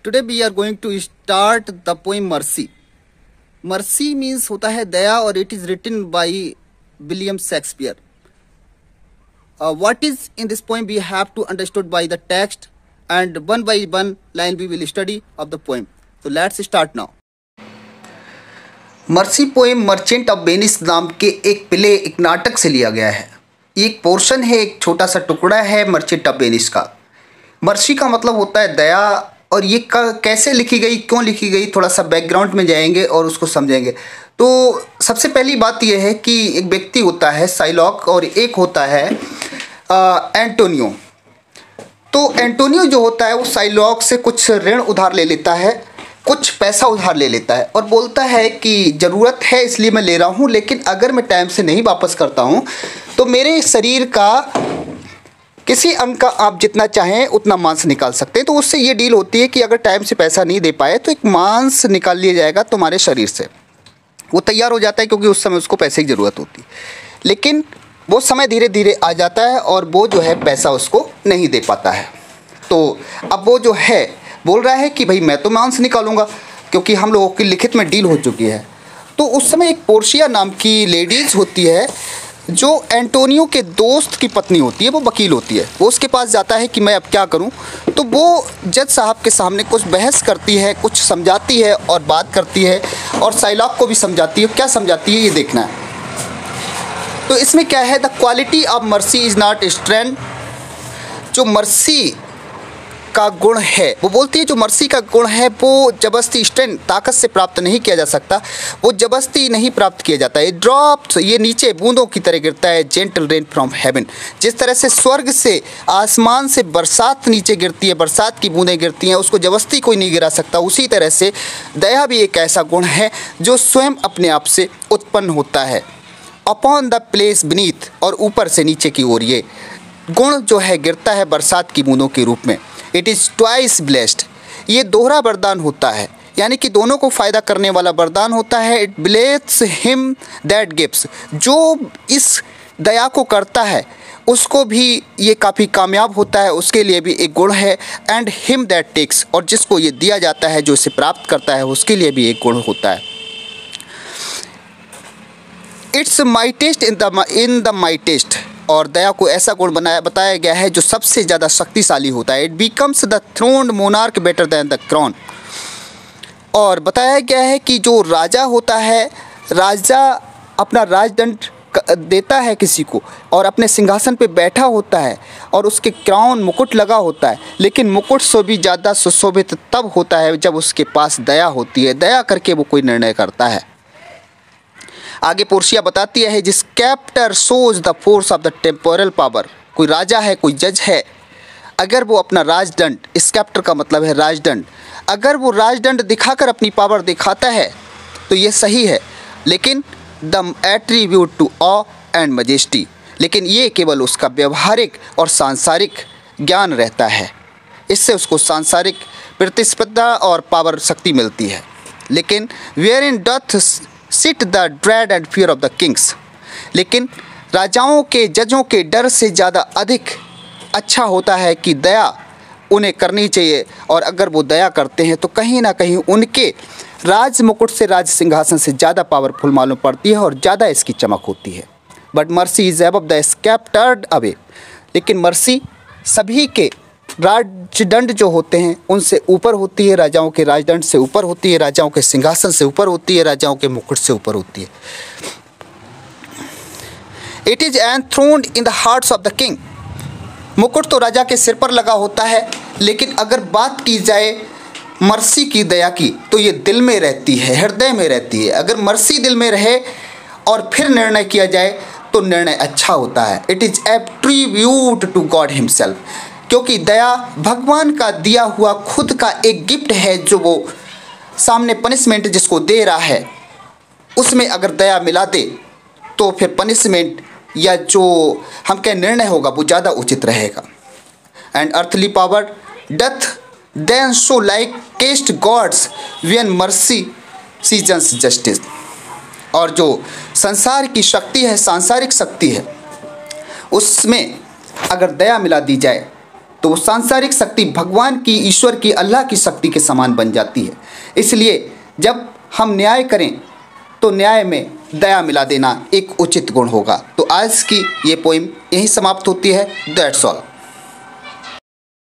Today we are going to start the poem Mercy. Mercy means होता है दया और it is written by William Shakespeare. What is in this poem we have to understood by the text and one by one line we will study of the poem. So let's start now. Mercy poem merchant of Venice नाम के एक play एक नाटक से लिया गया है। ये एक पोर्शन है, एक छोटा सा टुकड़ा है मर्चेंट ऑफ वेनिस का। मर्सी का मतलब होता है दया, और ये कैसे लिखी गई, क्यों लिखी गई, थोड़ा सा बैकग्राउंड में जाएंगे और उसको समझेंगे। तो सबसे पहली बात यह है कि एक व्यक्ति होता है साइलॉक और एक होता है एंटोनियो। तो एंटोनियो जो होता है वो साइलॉक से कुछ ऋण उधार ले लेता है, कुछ पैसा उधार ले लेता है और बोलता है कि ज़रूरत है इसलिए मैं ले रहा हूँ, लेकिन अगर मैं टाइम से नहीं वापस करता हूँ तो मेरे शरीर का किसी अंग का आप जितना चाहें उतना मांस निकाल सकते हैं। तो उससे ये डील होती है कि अगर टाइम से पैसा नहीं दे पाए तो एक मांस निकाल लिया जाएगा तुम्हारे शरीर से। वो तैयार हो जाता है क्योंकि उस समय उसको पैसे की ज़रूरत होती है, लेकिन वो समय धीरे धीरे आ जाता है और वो जो है पैसा उसको नहीं दे पाता है। तो अब वो जो है बोल रहा है कि भाई मैं तो मांस निकालूंगा, क्योंकि हम लोगों की लिखित में डील हो चुकी है। तो उस समय एक पोर्शिया नाम की लेडीज़ होती है जो एंटोनियो के दोस्त की पत्नी होती है, वो वकील होती है। वो उसके पास जाता है कि मैं अब क्या करूं। तो वो जज साहब के सामने कुछ बहस करती है, कुछ समझाती है और बात करती है, और साइलॉक को भी समझाती है। क्या समझाती है ये देखना है। तो इसमें क्या है, the quality of mercy is not strength. जो मर्सी का गुण है, वो बोलती है जो मर्सी का गुण है वो जबरदस्ती स्ट्रेंथ ताकत से प्राप्त नहीं किया जा सकता, वो जबरदस्ती नहीं प्राप्त किया जाता है। ड्रॉप्स, ये नीचे बूंदों की तरह गिरता है, जेंटल रेन फ्रॉम हेवन। जिस तरह से स्वर्ग से, आसमान से बरसात नीचे गिरती है, बरसात की बूंदें गिरती हैं, उसको जबरदस्ती कोई नहीं गिरा सकता। उसी तरह से दया भी एक ऐसा गुण है जो स्वयं अपने आप से उत्पन्न होता है। अपॉन द प्लेस बीनीथ, और ऊपर से नीचे की ओर ये गुण जो है गिरता है बरसात की बूंदों के रूप में। इट इज़ ट्वाइस ब्लेस्ड, ये दोहरा वरदान होता है, यानी कि दोनों को फ़ायदा करने वाला वरदान होता है। It bless him that gives, जो इस दया को करता है उसको भी ये काफ़ी कामयाब होता है, उसके लिए भी एक गुण है। एंड हिम दैट टेक्स, और जिसको ये दिया जाता है, जो इसे प्राप्त करता है, उसके लिए भी एक गुण होता है। It's mightiest in the mightiest, और दया को ऐसा गुण बताया गया है जो सबसे ज़्यादा शक्तिशाली होता है। It becomes the throned monarch better than the crown, और बताया गया है कि जो राजा होता है, राजा अपना राजदंड देता है किसी को और अपने सिंहासन पे बैठा होता है और उसके क्राउन मुकुट लगा होता है, लेकिन मुकुट से भी ज़्यादा सुशोभित तब होता है जब उसके पास दया होती है। दया करके वो कोई निर्णय करता है। आगे पोर्शिया बताती है, जिस sceptre shows the force of the temporal power. कोई राजा है, कोई जज है, अगर वो अपना राजदंड, इस कैप्टर का मतलब है राजदंड, अगर वो राजदंड दिखाकर अपनी पावर दिखाता है तो ये सही है, लेकिन the attribute to awe and majesty, लेकिन ये केवल उसका व्यवहारिक और सांसारिक ज्ञान रहता है। इससे उसको सांसारिक प्रतिस्पर्धा और पावर शक्ति मिलती है। लेकिन wherein doth sit the dread and fear of the kings, लेकिन राजाओं के, जजों के डर से ज़्यादा अधिक अच्छा होता है कि दया उन्हें करनी चाहिए, और अगर वो दया करते हैं तो कहीं ना कहीं उनके राज मुकुट से, राज सिंहासन से ज़्यादा पावरफुल मालूम पड़ती है और ज़्यादा इसकी चमक होती है। But mercy is above the sceptred sway, लेकिन मर्सी सभी के राजदंड जो होते हैं उनसे ऊपर होती है, राजाओं के राजदंड से ऊपर होती है, राजाओं के सिंहासन से ऊपर होती है, राजाओं के मुकुट से ऊपर होती है। It is enthroned in the hearts of the king, मुकुट तो राजा के सिर पर लगा होता है, लेकिन अगर बात की जाए मर्सी की, दया की, तो ये दिल में रहती है, हृदय में रहती है। अगर मर्सी दिल में रहे और फिर निर्णय किया जाए तो निर्णय अच्छा होता है। It is attribute to God himself, क्योंकि दया भगवान का दिया हुआ खुद का एक गिफ्ट है, जो वो सामने पनिशमेंट जिसको दे रहा है उसमें अगर दया मिला दे तो फिर पनिशमेंट या जो हम कह निर्णय होगा वो ज़्यादा उचित रहेगा। And earthly power doth then show likest God's when mercy seasons justice, और जो संसार की शक्ति है, सांसारिक शक्ति है, उसमें अगर दया मिला दी जाए तो वो सांसारिक शक्ति भगवान की, ईश्वर की, अल्लाह की शक्ति के समान बन जाती है। इसलिए जब हम न्याय करें तो न्याय में दया मिला देना एक उचित गुण होगा। तो आज की ये पोइम यहीं समाप्त होती है। That's all.